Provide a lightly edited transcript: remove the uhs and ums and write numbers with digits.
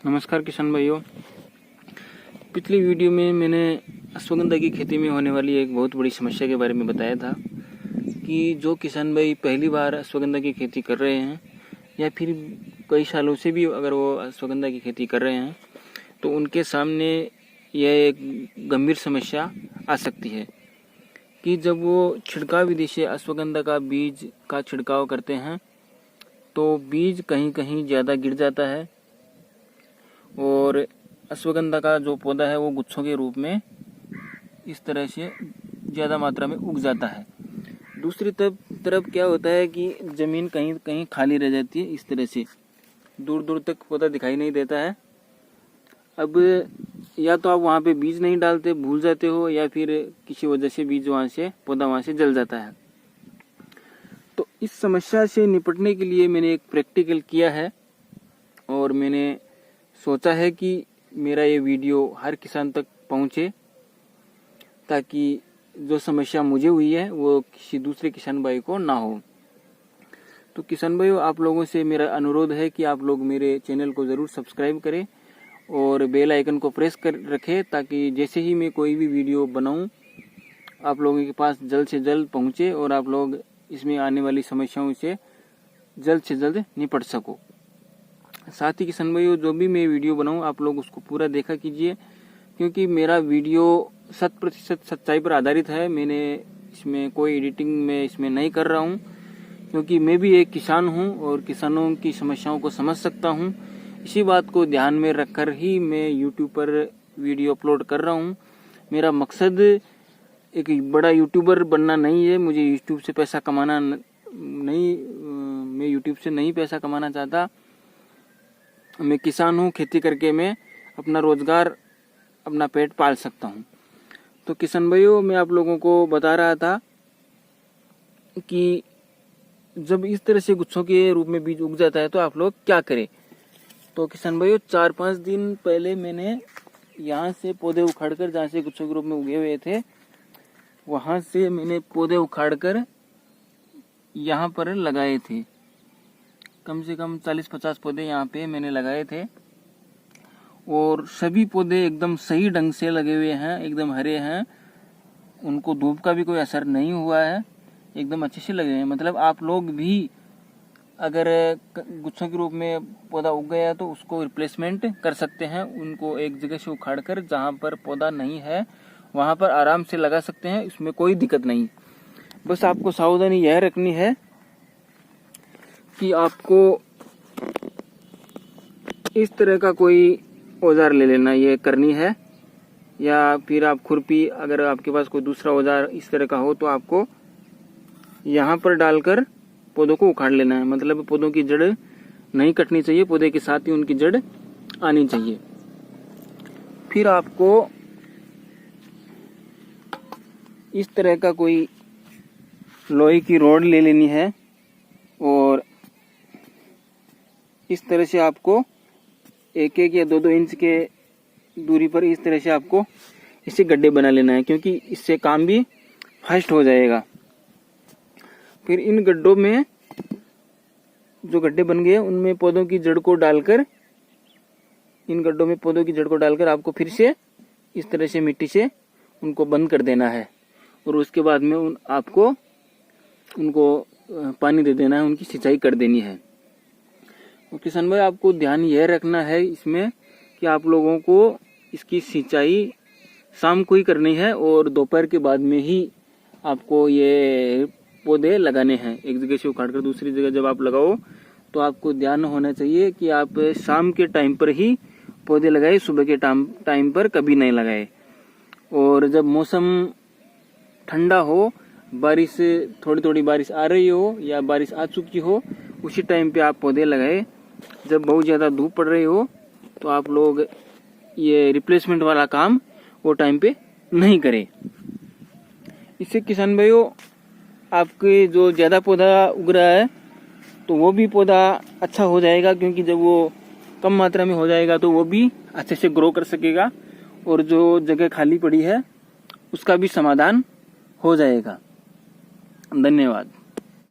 नमस्कार किसान भाइयों। पिछली वीडियो में मैंने अश्वगंधा की खेती में होने वाली एक बहुत बड़ी समस्या के बारे में बताया था कि जो किसान भाई पहली बार अश्वगंधा की खेती कर रहे हैं या फिर कई सालों से भी अगर वो अश्वगंधा की खेती कर रहे हैं तो उनके सामने यह एक गंभीर समस्या आ सकती है कि जब वो छिड़काव विधि से अश्वगंधा का बीज का छिड़काव करते हैं तो बीज कहीं कहीं ज़्यादा गिर जाता है और अश्वगंधा का जो पौधा है वो गुच्छों के रूप में इस तरह से ज़्यादा मात्रा में उग जाता है। दूसरी तरफ क्या होता है कि ज़मीन कहीं कहीं खाली रह जाती है, इस तरह से दूर दूर तक पौधा दिखाई नहीं देता है। अब या तो आप वहाँ पे बीज नहीं डालते, भूल जाते हो, या फिर किसी वजह से बीज पौधा वहाँ से जल जाता है। तो इस समस्या से निपटने के लिए मैंने एक प्रैक्टिकल किया है और मैंने सोचा है कि मेरा ये वीडियो हर किसान तक पहुँचे ताकि जो समस्या मुझे हुई है वो किसी दूसरे किसान भाई को ना हो। तो किसान भाइयों, आप लोगों से मेरा अनुरोध है कि आप लोग मेरे चैनल को ज़रूर सब्सक्राइब करें और बेल आइकन को प्रेस कर रखें ताकि जैसे ही मैं कोई भी वीडियो बनाऊं आप लोगों के पास जल्द से जल्द पहुंचे और आप लोग इसमें आने वाली समस्याओं से जल्द निपट सको। साथ ही किसान भाइयों, जो भी मैं वीडियो बनाऊं आप लोग उसको पूरा देखा कीजिए क्योंकि मेरा वीडियो 100% सच्चाई पर आधारित है। मैंने इसमें कोई एडिटिंग में इसमें नहीं कर रहा हूं क्योंकि मैं भी एक किसान हूं और किसानों की समस्याओं को समझ सकता हूं। इसी बात को ध्यान में रखकर ही मैं यूट्यूब पर वीडियो अपलोड कर रहा हूं। मेरा मकसद एक बड़ा यूट्यूबर बनना नहीं है, मुझे यूट्यूब से पैसा कमाना नहीं, मैं यूट्यूब से नहीं पैसा कमाना चाहता। मैं किसान हूँ, खेती करके मैं अपना रोजगार, अपना पेट पाल सकता हूँ। तो किसान भाइयों, मैं आप लोगों को बता रहा था कि जब इस तरह से गुच्छों के रूप में बीज उग जाता है तो आप लोग क्या करें। तो किसान भाइयों, 4-5 दिन पहले मैंने यहाँ से पौधे उखाड़कर, जहाँ से गुच्छों के रूप में उगे हुए थे वहाँ से मैंने पौधे उखाड़कर यहाँ पर लगाए थे। कम से कम 40-50 पौधे यहाँ पे मैंने लगाए थे और सभी पौधे एकदम सही ढंग से लगे हुए हैं, एकदम हरे हैं, उनको धूप का भी कोई असर नहीं हुआ है, एकदम अच्छे से लगे हैं। मतलब आप लोग भी अगर गुच्छों के रूप में पौधा उग गया तो उसको रिप्लेसमेंट कर सकते हैं। उनको एक जगह से उखाड़ कर जहाँ पर पौधा नहीं है वहाँ पर आराम से लगा सकते हैं, इसमें कोई दिक्कत नहीं। बस आपको सावधानी यह रखनी है कि आपको इस तरह का कोई औजार ले लेना, ये करनी है, या फिर आप खुरपी, अगर आपके पास कोई दूसरा औजार इस तरह का हो तो आपको यहाँ पर डालकर पौधों को उखाड़ लेना है। मतलब पौधों की जड़ नहीं कटनी चाहिए, पौधे के साथ ही उनकी जड़ आनी चाहिए। फिर आपको इस तरह का कोई लोहे की रॉड ले लेनी है और इस तरह से आपको 1-1 या 2-2 इंच के दूरी पर इस तरह से आपको इसे गड्ढे बना लेना है क्योंकि इससे काम भी फास्ट हो जाएगा। फिर इन गड्ढों में जो गड्ढे बन गए उनमें पौधों की जड़ को डालकर, इन गड्ढों में पौधों की जड़ को डालकर आपको फिर से इस तरह से मिट्टी से उनको बंद कर देना है और उसके बाद में आपको उनको पानी दे देना है, उनकी सिंचाई कर देनी है। और किसान भाई, आपको ध्यान यह रखना है इसमें कि आप लोगों को इसकी सिंचाई शाम को ही करनी है और दोपहर के बाद में ही आपको ये पौधे लगाने हैं। एक जगह से उखाड़ कर दूसरी जगह जब आप लगाओ तो आपको ध्यान होना चाहिए कि आप शाम के टाइम पर ही पौधे लगाए, सुबह के टाइम पर कभी नहीं लगाए। और जब मौसम ठंडा हो, बारिश, थोड़ी बारिश आ रही हो या बारिश आ चुकी हो, उसी टाइम पे आप पौधे लगाए। जब बहुत ज़्यादा धूप पड़ रही हो तो आप लोग ये रिप्लेसमेंट वाला काम वो टाइम पे नहीं करें। इससे किसान भाइयों, आपके जो ज़्यादा पौधा उग रहा है तो वो भी पौधा अच्छा हो जाएगा क्योंकि जब वो कम मात्रा में हो जाएगा तो वो भी अच्छे से ग्रो कर सकेगा और जो जगह खाली पड़ी है उसका भी समाधान हो जाएगा। धन्यवाद।